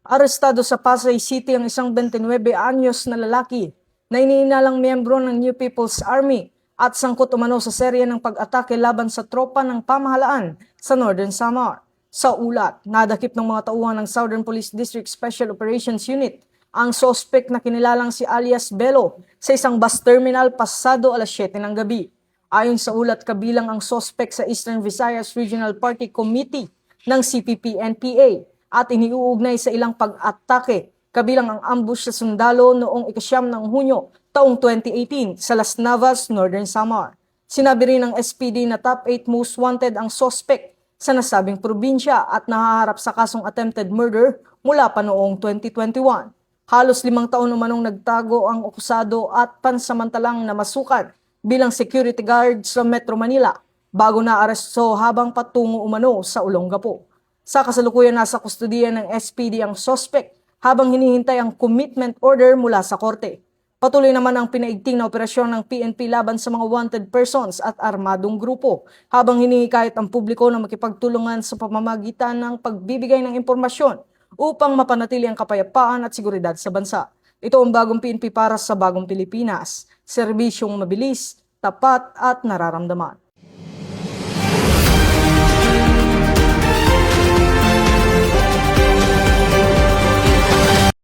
Arestado sa Pasay City ang isang 29 anyos na lalaki na iniinalang miyembro ng New People's Army at sangkot umano sa serye ng pag-atake laban sa tropa ng pamahalaan sa Northern Samar. Sa ulat, nadakip ng mga tauhan ng Southern Police District Special Operations Unit ang sospek na kinilalang si alias Bello sa isang bus terminal pasado alas 7 ng gabi. Ayon sa ulat, kabilang ang sospek sa Eastern Visayas Regional Party Committee ng CPP-NPA at iniuugnay sa ilang pag-atake kabilang ang ambush sa sundalo noong ika-9 ng Hunyo taong 2018 sa Las Navas, Northern Samar. Sinabi rin ng SPD na top 8 most wanted ang suspect sa nasabing probinsya at nahaharap sa kasong attempted murder mula pa noong 2021. Halos 5 taon umanong nagtago ang akusado at pansamantalang namasukan bilang security guard sa Metro Manila bago na aresto habang patungo umano sa Olongapo. Sa kasalukuyan nasa kustudiya ng SPD ang suspect habang hinihintay ang commitment order mula sa korte. Patuloy naman ang pinaigting na operasyon ng PNP laban sa mga wanted persons at armadong grupo habang hinihikayat ang publiko na makipagtulungan sa pamamagitan ng pagbibigay ng impormasyon upang mapanatili ang kapayapaan at seguridad sa bansa. Ito ang bagong PNP para sa bagong Pilipinas, serbisyong mabilis, tapat at nararamdaman.